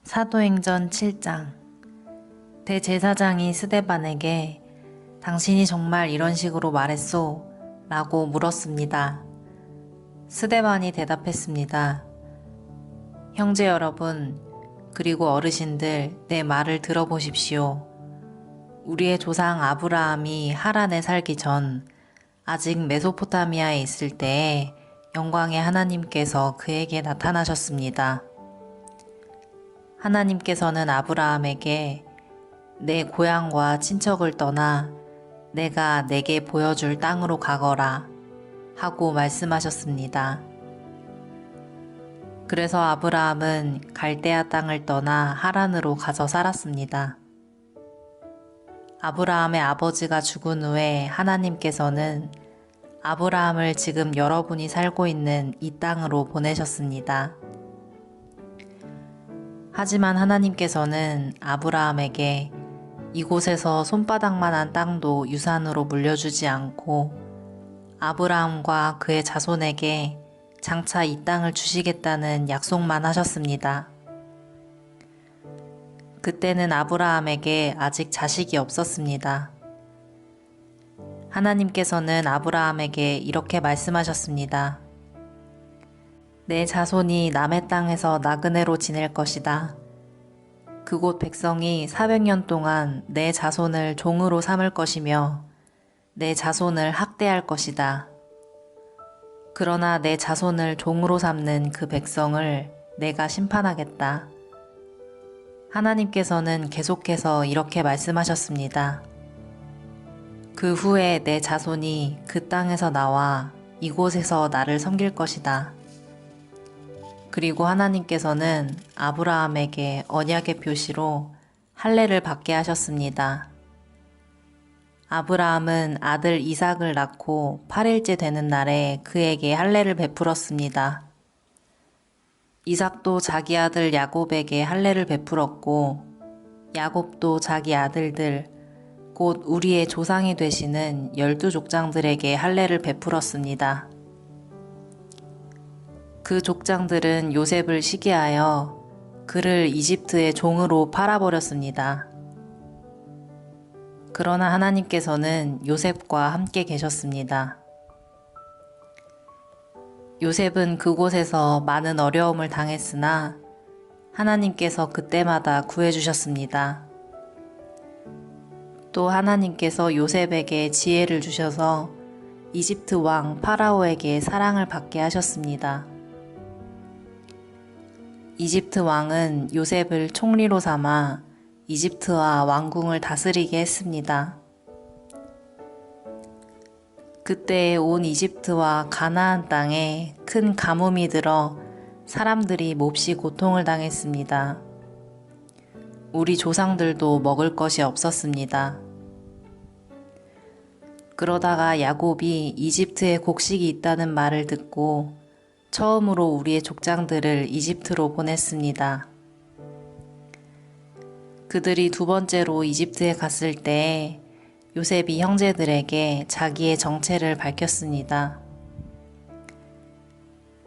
사도행전 7장. 대제사장이 스데반에게 당신이 정말 이런 식으로 말했소? 라고 물었습니다. 스데반이 대답했습니다. 형제 여러분, 그리고 어르신들, 내 말을 들어보십시오. 우리의 조상 아브라함이 하란에 살기 전 아직 메소포타미아에 있을 때에 영광의 하나님께서 그에게 나타나셨습니다. 하나님께서는 아브라함에게 내 고향과 친척을 떠나 내가 내게 보여줄 땅으로 가거라 하고 말씀하셨습니다. 그래서 아브라함은 갈대아 땅을 떠나 하란으로 가서 살았습니다. 아브라함의 아버지가 죽은 후에 하나님께서는 아브라함을 지금 여러분이 살고 있는 이 땅으로 보내셨습니다. 하지만 하나님께서는 아브라함에게 이곳에서 손바닥만한 땅도 유산으로 물려주지 않고 아브라함과 그의 자손에게 장차 이 땅을 주시겠다는 약속만 하셨습니다. 그때는 아브라함에게 아직 자식이 없었습니다. 하나님께서는 아브라함에게 이렇게 말씀하셨습니다. 내 자손이 남의 땅에서 나그네로 지낼 것이다. 그곳 백성이 400년 동안 내 자손을 종으로 삼을 것이며 내 자손을 학대할 것이다. 그러나 내 자손을 종으로 삼는 그 백성을 내가 심판하겠다. 하나님께서는 계속해서 이렇게 말씀하셨습니다. 그 후에 내 자손이 그 땅에서 나와 이곳에서 나를 섬길 것이다. 그리고 하나님께서는 아브라함에게 언약의 표시로 할례를 받게 하셨습니다. 아브라함은 아들 이삭을 낳고 8일째 되는 날에 그에게 할례를 베풀었습니다. 이삭도 자기 아들 야곱에게 할례를 베풀었고 야곱도 자기 아들들 곧 우리의 조상이 되시는 12족장들에게 할례를 베풀었습니다. 그 족장들은 요셉을 시기하여 그를 이집트의 종으로 팔아버렸습니다. 그러나 하나님께서는 요셉과 함께 계셨습니다. 요셉은 그곳에서 많은 어려움을 당했으나 하나님께서 그때마다 구해주셨습니다. 또 하나님께서 요셉에게 지혜를 주셔서 이집트 왕 파라오에게 사랑을 받게 하셨습니다. 이집트 왕은 요셉을 총리로 삼아 이집트와 왕궁을 다스리게 했습니다. 그때 온 이집트와 가나안 땅에 큰 가뭄이 들어 사람들이 몹시 고통을 당했습니다. 우리 조상들도 먹을 것이 없었습니다. 그러다가 야곱이 이집트에 곡식이 있다는 말을 듣고 처음으로 우리의 족장들을 이집트로 보냈습니다. 그들이 두 번째로 이집트에 갔을 때 요셉이 형제들에게 자기의 정체를 밝혔습니다.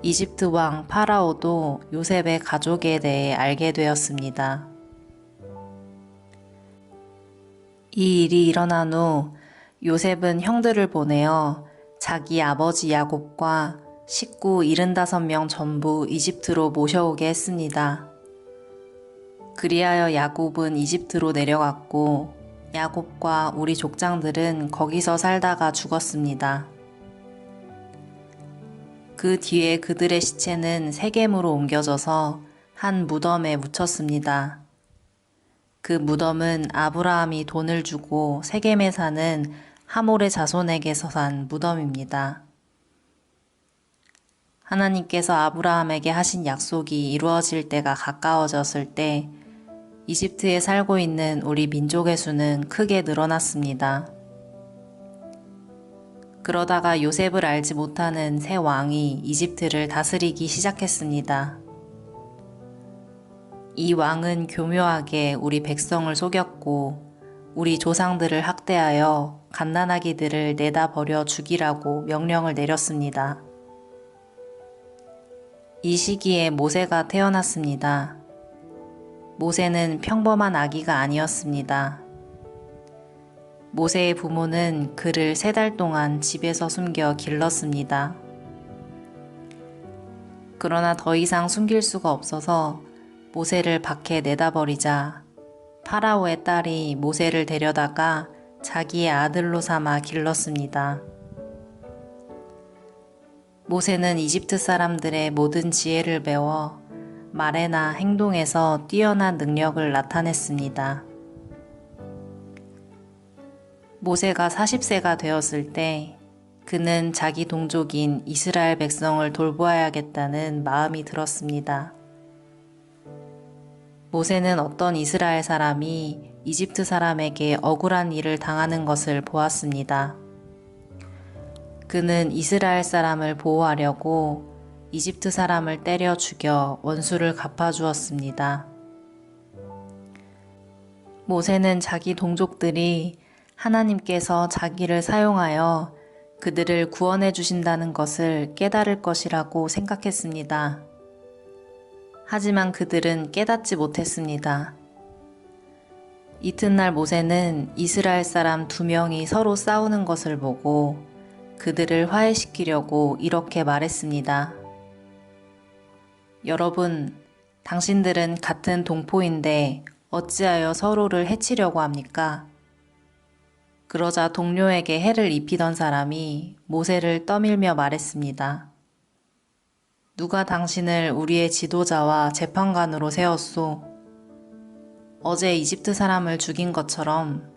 이집트 왕 파라오도 요셉의 가족에 대해 알게 되었습니다. 이 일이 일어난 후 요셉은 형들을 보내어 자기 아버지 야곱과 식구 75명 전부 이집트로 모셔오게 했습니다. 그리하여 야곱은 이집트로 내려갔고 야곱과 우리 족장들은 거기서 살다가 죽었습니다. 그 뒤에 그들의 시체는 세겜으로 옮겨져서 한 무덤에 묻혔습니다. 그 무덤은 아브라함이 돈을 주고 세겜에 사는 하몰의 자손에게서 산 무덤입니다. 하나님께서 아브라함에게 하신 약속이 이루어질 때가 가까워졌을 때 이집트에 살고 있는 우리 민족의 수는 크게 늘어났습니다. 그러다가 요셉을 알지 못하는 새 왕이 이집트를 다스리기 시작했습니다. 이 왕은 교묘하게 우리 백성을 속였고 우리 조상들을 학대하여 갓난아기들을 내다 버려 죽이라고 명령을 내렸습니다. 이 시기에 모세가 태어났습니다. 모세는 평범한 아기가 아니었습니다. 모세의 부모는 그를 3달 동안 집에서 숨겨 길렀습니다. 그러나 더 이상 숨길 수가 없어서 모세를 밖에 내다버리자 파라오의 딸이 모세를 데려다가 자기의 아들로 삼아 길렀습니다. 모세는 이집트 사람들의 모든 지혜를 배워 말에나 행동에서 뛰어난 능력을 나타냈습니다. 모세가 40세가 되었을 때 그는 자기 동족인 이스라엘 백성을 돌보아야겠다는 마음이 들었습니다. 모세는 어떤 이스라엘 사람이 이집트 사람에게 억울한 일을 당하는 것을 보았습니다. 그는 이스라엘 사람을 보호하려고 이집트 사람을 때려 죽여 원수를 갚아주었습니다. 모세는 자기 동족들이 하나님께서 자기를 사용하여 그들을 구원해 주신다는 것을 깨달을 것이라고 생각했습니다. 하지만 그들은 깨닫지 못했습니다. 이튿날 모세는 이스라엘 사람 2명이 서로 싸우는 것을 보고 그들을 화해시키려고 이렇게 말했습니다. 여러분, 당신들은 같은 동포인데 어찌하여 서로를 해치려고 합니까? 그러자 동료에게 해를 입히던 사람이 모세를 떠밀며 말했습니다. 누가 당신을 우리의 지도자와 재판관으로 세웠소? 어제 이집트 사람을 죽인 것처럼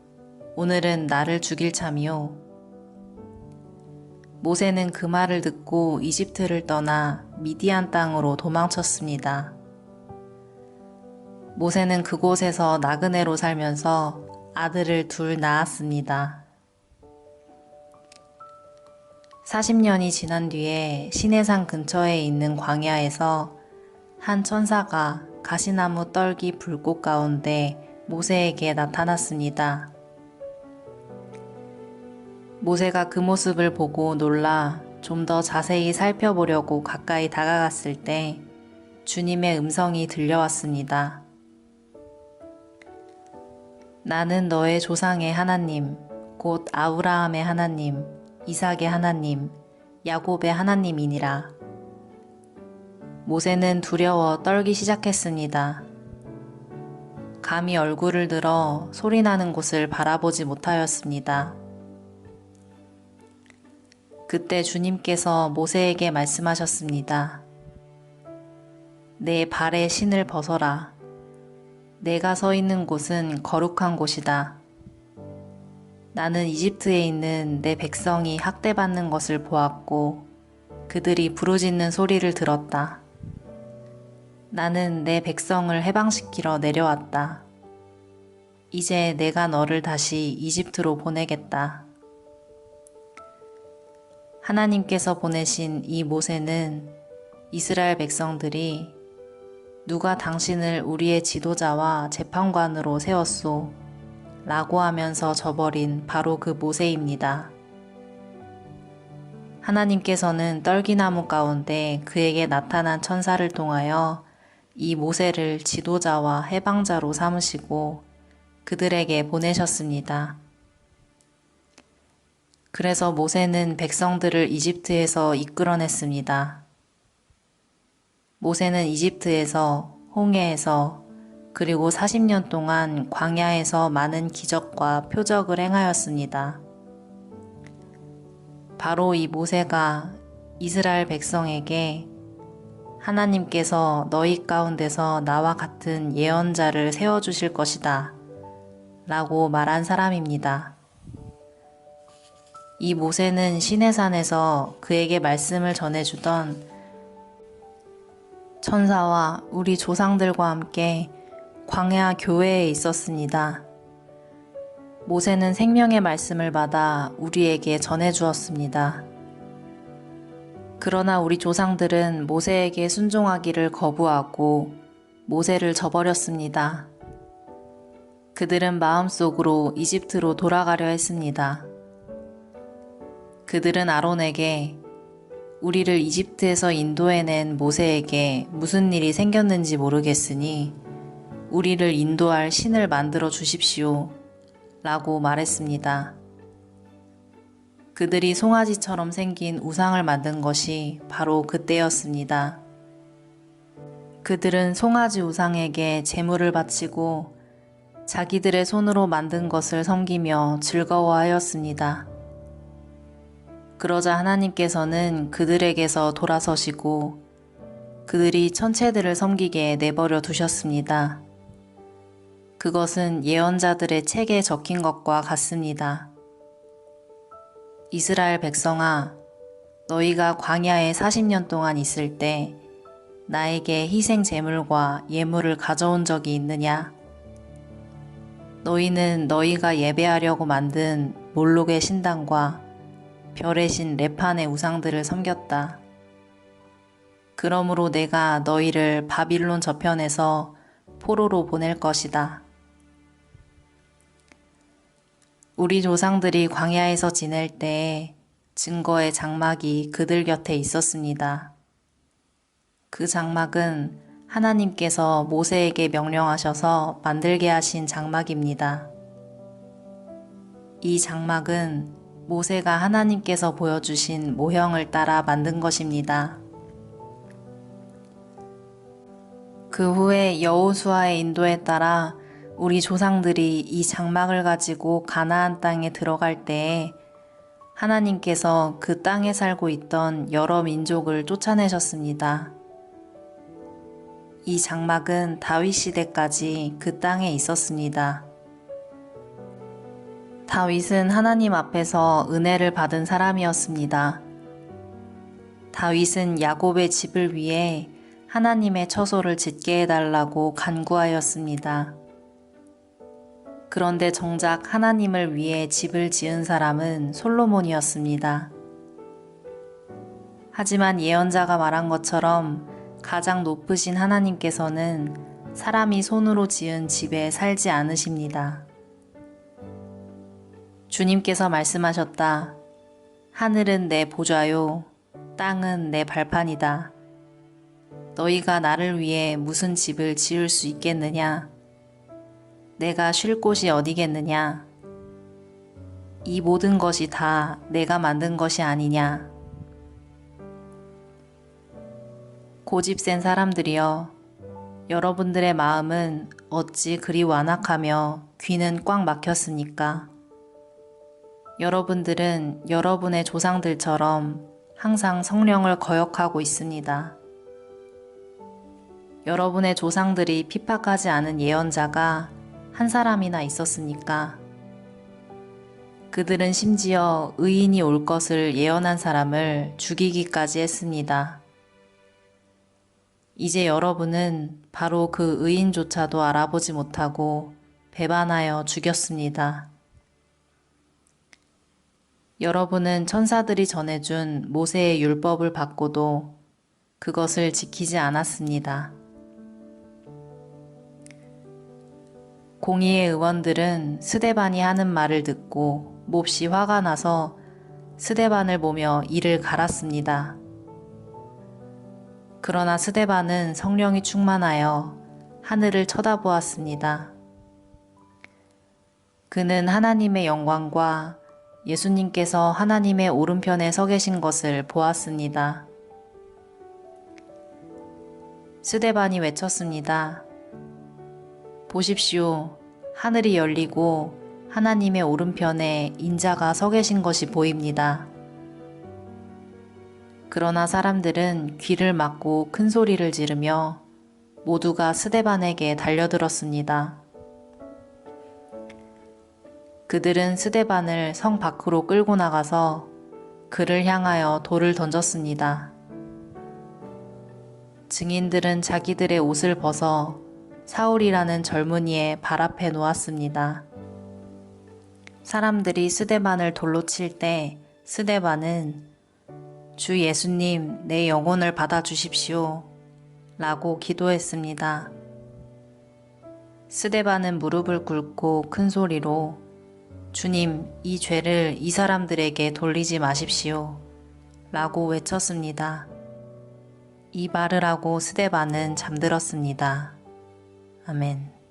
오늘은 나를 죽일 참이요. 모세는 그 말을 듣고 이집트를 떠나 미디안 땅으로 도망쳤습니다. 모세는 그곳에서 나그네로 살면서 아들을 2 낳았습니다. 40년이 지난 뒤에 시내산 근처에 있는 광야에서 한 천사가 가시나무 떨기 불꽃 가운데 모세에게 나타났습니다. 모세가 그 모습을 보고 놀라 좀 더 자세히 살펴보려고 가까이 다가갔을 때 주님의 음성이 들려왔습니다. 나는 너의 조상의 하나님, 곧 아브라함의 하나님, 이삭의 하나님, 야곱의 하나님이니라. 모세는 두려워 떨기 시작했습니다. 감히 얼굴을 들어 소리나는 곳을 바라보지 못하였습니다. 그때 주님께서 모세에게 말씀하셨습니다. 내 발의 신을 벗어라. 내가 서 있는 곳은 거룩한 곳이다. 나는 이집트에 있는 내 백성이 학대받는 것을 보았고 그들이 부르짖는 소리를 들었다. 나는 내 백성을 해방시키러 내려왔다. 이제 내가 너를 다시 이집트로 보내겠다. 하나님께서 보내신 이 모세는 이스라엘 백성들이 누가 당신을 우리의 지도자와 재판관으로 세웠소? 라고 하면서 저버린 바로 그 모세입니다. 하나님께서는 떨기나무 가운데 그에게 나타난 천사를 통하여 이 모세를 지도자와 해방자로 삼으시고 그들에게 보내셨습니다. 그래서 모세는 백성들을 이집트에서 이끌어냈습니다. 모세는 이집트에서, 홍해에서, 그리고 40년 동안 광야에서 많은 기적과 표적을 행하였습니다. 바로 이 모세가 이스라엘 백성에게 하나님께서 너희 가운데서 나와 같은 예언자를 세워주실 것이다 라고 말한 사람입니다. 이 모세는 시내산에서 그에게 말씀을 전해주던 천사와 우리 조상들과 함께 광야 교회에 있었습니다. 모세는 생명의 말씀을 받아 우리에게 전해주었습니다. 그러나 우리 조상들은 모세에게 순종하기를 거부하고 모세를 저버렸습니다. 그들은 마음속으로 이집트로 돌아가려 했습니다. 그들은 아론에게 우리를 이집트에서 인도해낸 모세에게 무슨 일이 생겼는지 모르겠으니 우리를 인도할 신을 만들어 주십시오. 라고 말했습니다. 그들이 송아지처럼 생긴 우상을 만든 것이 바로 그때였습니다. 그들은 송아지 우상에게 제물을 바치고 자기들의 손으로 만든 것을 섬기며 즐거워하였습니다. 그러자 하나님께서는 그들에게서 돌아서시고 그들이 천체들을 섬기게 내버려 두셨습니다. 그것은 예언자들의 책에 적힌 것과 같습니다. 이스라엘 백성아, 너희가 광야에 40년 동안 있을 때 나에게 희생 제물과 예물을 가져온 적이 있느냐? 너희는 너희가 예배하려고 만든 몰록의 신당과 별의 신 레판의 우상들을 섬겼다. 그러므로 내가 너희를 바빌론 저편에서 포로로 보낼 것이다. 우리 조상들이 광야에서 지낼 때에 증거의 장막이 그들 곁에 있었습니다. 그 장막은 하나님께서 모세에게 명령하셔서 만들게 하신 장막입니다. 이 장막은 모세가 하나님께서 보여주신 모형을 따라 만든 것입니다. 그 후에 여호수아의 인도에 따라 우리 조상들이 이 장막을 가지고 가나안 땅에 들어갈 때에 하나님께서 그 땅에 살고 있던 여러 민족을 쫓아내셨습니다. 이 장막은 다윗 시대까지 그 땅에 있었습니다. 다윗은 하나님 앞에서 은혜를 받은 사람이었습니다. 다윗은 야곱의 집을 위해 하나님의 처소를 짓게 해달라고 간구하였습니다. 그런데 정작 하나님을 위해 집을 지은 사람은 솔로몬이었습니다. 하지만 예언자가 말한 것처럼 가장 높으신 하나님께서는 사람이 손으로 지은 집에 살지 않으십니다. 주님께서 말씀하셨다. 하늘은 내 보좌요, 땅은 내 발판이다. 너희가 나를 위해 무슨 집을 지을 수 있겠느냐? 내가 쉴 곳이 어디겠느냐? 이 모든 것이 다 내가 만든 것이 아니냐? 고집센 사람들이여, 여러분들의 마음은 어찌 그리 완악하며 귀는 꽉 막혔습니까? 여러분들은 여러분의 조상들처럼 항상 성령을 거역하고 있습니다. 여러분의 조상들이 핍박하지 않은 예언자가 한 사람이나 있었습니까? 그들은 심지어 의인이 올 것을 예언한 사람을 죽이기까지 했습니다. 이제 여러분은 바로 그 의인조차도 알아보지 못하고 배반하여 죽였습니다. 여러분은 천사들이 전해준 모세의 율법을 받고도 그것을 지키지 않았습니다. 공의의 의원들은 스데반이 하는 말을 듣고 몹시 화가 나서 스데반을 보며 이를 갈았습니다. 그러나 스데반은 성령이 충만하여 하늘을 쳐다보았습니다. 그는 하나님의 영광과 예수님께서 하나님의 오른편에 서 계신 것을 보았습니다. 스데반이 외쳤습니다. 보십시오. 하늘이 열리고 하나님의 오른편에 인자가 서 계신 것이 보입니다. 그러나 사람들은 귀를 막고 큰 소리를 지르며 모두가 스데반에게 달려들었습니다. 그들은 스데반을 성 밖으로 끌고 나가서 그를 향하여 돌을 던졌습니다. 증인들은 자기들의 옷을 벗어 사울이라는 젊은이의 발 앞에 놓았습니다. 사람들이 스데반을 돌로 칠 때 스데반은 주 예수님, 내 영혼을 받아주십시오 라고 기도했습니다. 스데반은 무릎을 꿇고 큰 소리로 주님, 이 죄를 이 사람들에게 돌리지 마십시오 라고 외쳤습니다. 이 말을 하고 스데반은 잠들었습니다. 아멘.